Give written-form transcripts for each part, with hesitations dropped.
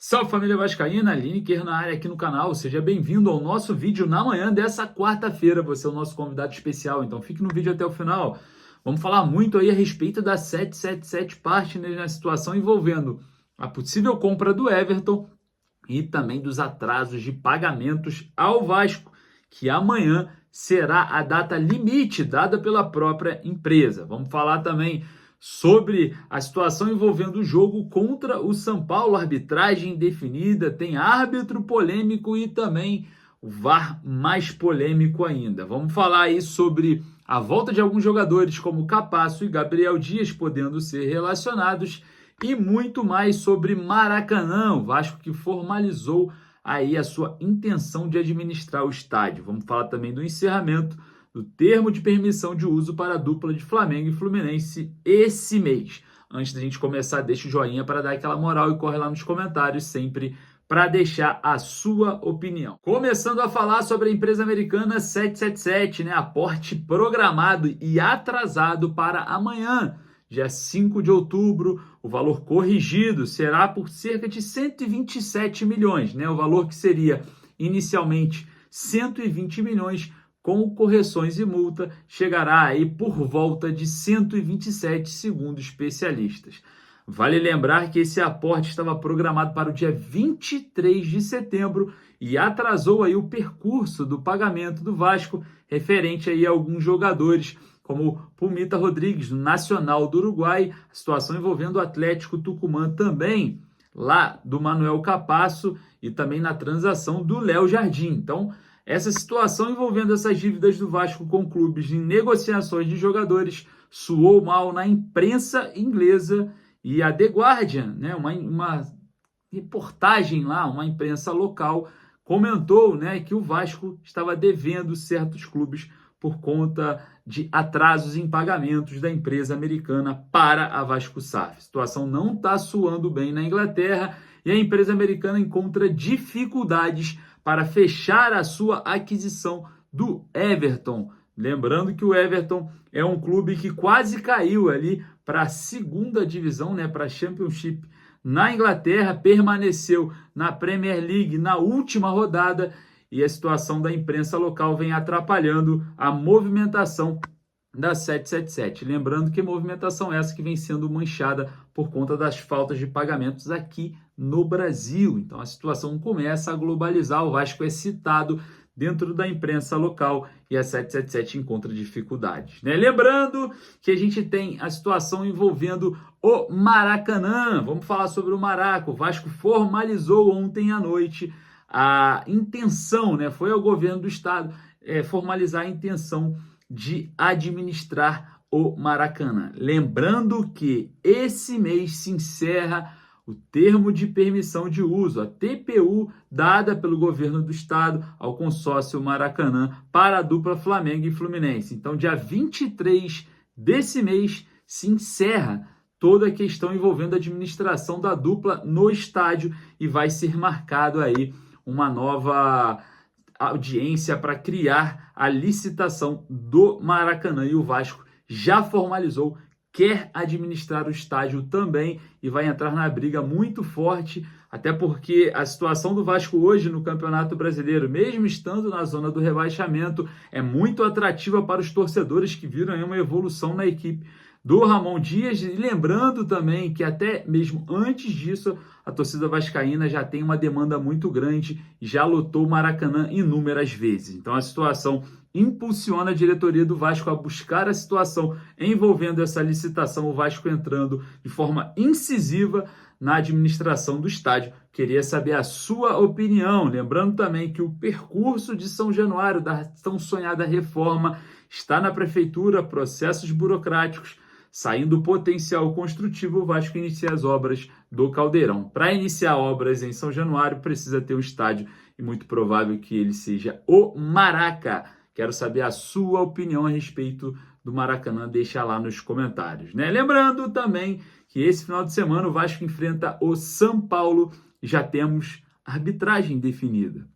Salve família vascaína, Lineker na área aqui no canal, seja bem-vindo ao nosso vídeo na manhã dessa quarta-feira, você é o nosso convidado especial, então fique no vídeo até o final. Vamos falar muito aí a respeito da 777 Partners na situação envolvendo a possível compra do Everton e também dos atrasos de pagamentos ao Vasco, que amanhã será a data limite dada pela própria empresa. Vamos falar também sobre a situação envolvendo o jogo contra o São Paulo, arbitragem indefinida, tem árbitro polêmico e também o VAR mais polêmico ainda. Vamos falar aí sobre a volta de alguns jogadores como Capasso e Gabriel Dias podendo ser relacionados e muito mais sobre Maracanã, o Vasco que formalizou aí a sua intenção de administrar o estádio. Vamos falar também do encerramento do termo de permissão de uso para a dupla de Flamengo e Fluminense esse mês. Antes da gente começar, deixa o joinha para dar aquela moral e corre lá nos comentários sempre para deixar a sua opinião. Começando a falar sobre a empresa americana 777, né? Aporte programado e atrasado para amanhã, dia 5 de outubro. O valor corrigido será por cerca de 127 milhões, né? O valor que seria inicialmente 120 milhões, com correções e multa, chegará aí por volta de 127, segundo especialistas. Vale lembrar que esse aporte estava programado para o dia 23 de setembro e atrasou aí o percurso do pagamento do Vasco, referente aí a alguns jogadores, como Pumita Rodrigues, do Nacional do Uruguai, a situação envolvendo o Atlético Tucumã também, lá do Manuel Capasso, e também na transação do Léo Jardim. Então, essa situação envolvendo essas dívidas do Vasco com clubes em negociações de jogadores soou mal na imprensa inglesa, e a The Guardian, né, uma reportagem lá, uma imprensa local, comentou, né, que o Vasco estava devendo certos clubes por conta de atrasos em pagamentos da empresa americana para a Vasco SAF. A situação não está soando bem na Inglaterra e a empresa americana encontra dificuldades para fechar a sua aquisição do Everton. Lembrando que o Everton é um clube que quase caiu ali para a segunda divisão, né, para a Championship na Inglaterra, permaneceu na Premier League na última rodada e a situação da imprensa local vem atrapalhando a movimentação da 777. Lembrando que movimentação essa que vem sendo manchada por conta das faltas de pagamentos aqui no Brasil. Então a situação começa a globalizar, o Vasco é citado dentro da imprensa local e a 777 encontra dificuldades, né? Lembrando que a gente tem a situação envolvendo o Maracanã. Vamos falar sobre o Maraca. O Vasco formalizou ontem à noite a intenção, né? Foi ao governo do estado formalizar a intenção de administrar o Maracanã. Lembrando que esse mês se encerra o termo de permissão de uso, a TPU, dada pelo governo do estado ao consórcio Maracanã para a dupla Flamengo e Fluminense. Então, dia 23 desse mês se encerra toda a questão envolvendo a administração da dupla no estádio e vai ser marcado aí uma nova audiência para criar a licitação do Maracanã, e o Vasco já formalizou, quer administrar o estádio também e vai entrar na briga muito forte, até porque a situação do Vasco hoje no Campeonato Brasileiro, mesmo estando na zona do rebaixamento, é muito atrativa para os torcedores que viram aí uma evolução na equipe do Ramon Dias, e lembrando também que até mesmo antes disso, a torcida vascaína já tem uma demanda muito grande e já lotou o Maracanã inúmeras vezes. Então a situação impulsiona a diretoria do Vasco a buscar a situação envolvendo essa licitação, o Vasco entrando de forma incisiva na administração do estádio. Queria saber a sua opinião, lembrando também que o percurso de São Januário, da tão sonhada reforma, está na prefeitura, processos burocráticos, saindo o potencial construtivo, o Vasco inicia as obras do Caldeirão. Para iniciar obras em São Januário, precisa ter um estádio e muito provável que ele seja o Maraca. Quero saber a sua opinião a respeito do Maracanã, deixa lá nos comentários, né? Lembrando também que esse final de semana o Vasco enfrenta o São Paulo e já temos arbitragem definida.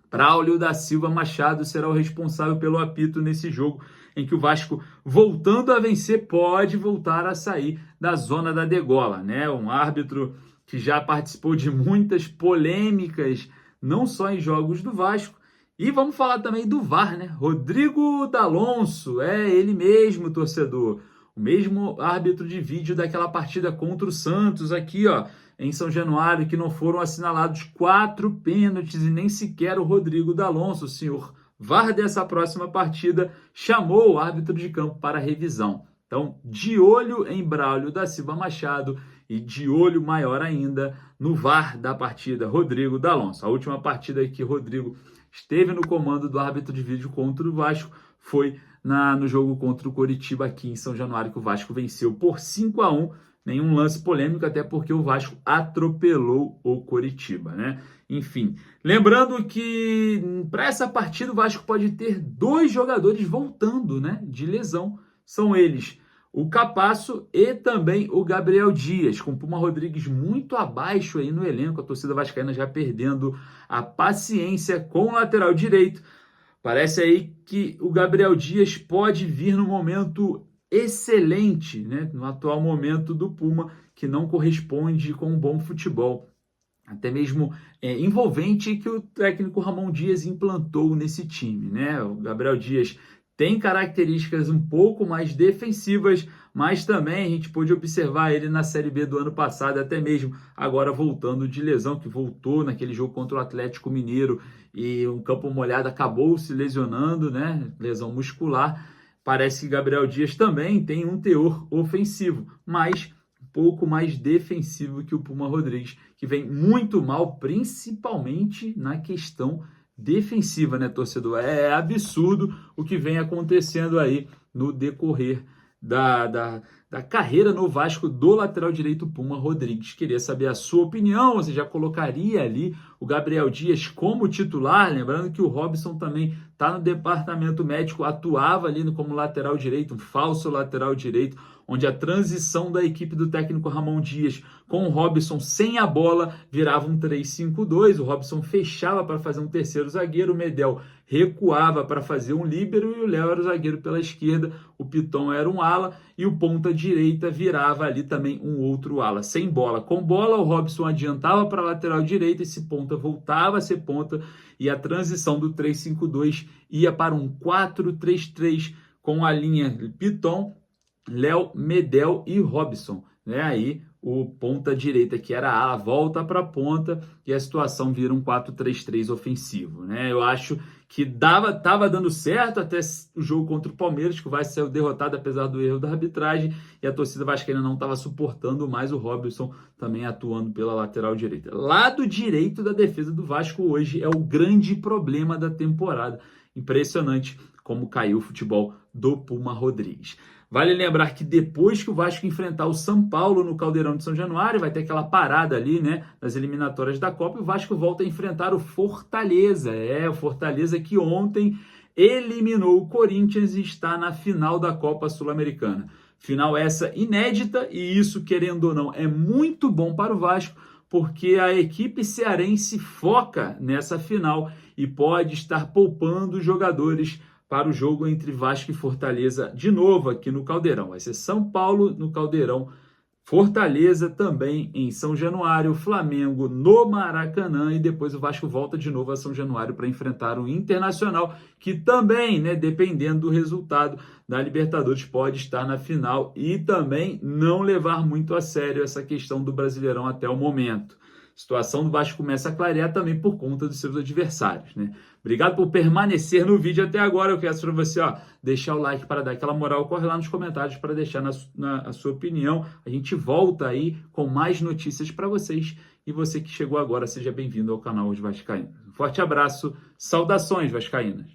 Braulio da Silva Machado será o responsável pelo apito nesse jogo, em que o Vasco, voltando a vencer, pode voltar a sair da zona da degola, né? Um árbitro que já participou de muitas polêmicas, não só em jogos do Vasco. E vamos falar também do VAR, né? Rodrigo D'Alonso, ele mesmo, torcedor. O mesmo árbitro de vídeo daquela partida contra o Santos aqui, ó, em São Januário, que não foram assinalados 4 pênaltis e nem sequer o Rodrigo D'Alonso, o senhor VAR dessa próxima partida, chamou o árbitro de campo para revisão. Então, de olho em Braulio da Silva Machado e de olho maior ainda no VAR da partida, Rodrigo D'Alonso. A última partida que Rodrigo esteve no comando do árbitro de vídeo contra o Vasco foi no jogo contra o Coritiba aqui em São Januário, que o Vasco venceu por 5-1, nenhum lance polêmico, até porque o Vasco atropelou o Coritiba, né? Enfim, lembrando que para essa partida o Vasco pode ter 2 jogadores voltando, né, de lesão. São eles o Capasso e também o Gabriel Dias, com o Puma Rodrigues muito abaixo aí no elenco, a torcida vascaína já perdendo a paciência com o lateral direito. Parece aí que o Gabriel Dias pode vir no momento excelente, né, no atual momento do Puma, que não corresponde com um bom futebol, até mesmo envolvente, que o técnico Ramon Dias implantou nesse time, né? O Gabriel Dias tem características um pouco mais defensivas, mas também a gente pôde observar ele na Série B do ano passado, até mesmo agora voltando de lesão, que voltou naquele jogo contra o Atlético Mineiro e um campo molhado acabou se lesionando, né? Lesão muscular. Parece que Gabriel Dias também tem um teor ofensivo, mas um pouco mais defensivo que o Puma Rodrigues, que vem muito mal, principalmente na questão defensiva, né, torcedor? É absurdo o que vem acontecendo aí no decorrer da carreira no Vasco do lateral direito Puma Rodrigues. Queria saber a sua opinião. Você já colocaria ali o Gabriel Dias como titular? Lembrando que o Robson também está no departamento médico, atuava ali como lateral direito, um falso lateral direito, onde a transição da equipe do técnico Ramon Dias com o Robson sem a bola virava um 3-5-2, o Robson fechava para fazer um terceiro zagueiro, o Medel recuava para fazer um líbero e o Léo era o zagueiro pela esquerda, o Piton era um ala e o ponta direita virava ali também um outro ala, sem bola. Com bola, o Robson adiantava para a lateral direita, esse ponta voltava a ser ponta e a transição do 3-5-2 ia para um 4-3-3 com a linha Piton, Léo, Medel e Robson, né? Aí o ponta direita, que era a ala, volta para a ponta e a situação vira um 4-3-3 ofensivo, né? Eu acho que tava dando certo até o jogo contra o Palmeiras, que vai ser derrotado apesar do erro da arbitragem, e a torcida vascaína não estava suportando mais o Robson também atuando pela lateral direita. Lado direito da defesa do Vasco hoje é o grande problema da temporada. Impressionante como caiu o futebol do Puma Rodrigues. Vale lembrar que depois que o Vasco enfrentar o São Paulo no Caldeirão de São Januário, vai ter aquela parada ali, né, nas eliminatórias da Copa, e o Vasco volta a enfrentar o Fortaleza. O Fortaleza que ontem eliminou o Corinthians e está na final da Copa Sul-Americana. Final essa inédita, e isso, querendo ou não, é muito bom para o Vasco, porque a equipe cearense foca nessa final e pode estar poupando jogadores para o jogo entre Vasco e Fortaleza, de novo aqui no Caldeirão. Vai ser São Paulo no Caldeirão, Fortaleza também em São Januário, Flamengo no Maracanã, e depois o Vasco volta de novo a São Januário para enfrentar o Internacional, que também, né, dependendo do resultado da Libertadores, pode estar na final e também não levar muito a sério essa questão do Brasileirão até o momento. A situação do Vasco começa a clarear também por conta dos seus adversários, né? Obrigado por permanecer no vídeo até agora. Eu peço para você, deixar o like para dar aquela moral. Corre lá nos comentários para deixar a sua opinião. A gente volta aí com mais notícias para vocês. E você que chegou agora, seja bem-vindo ao canal Os Vascaínos. Um forte abraço, saudações vascaínas.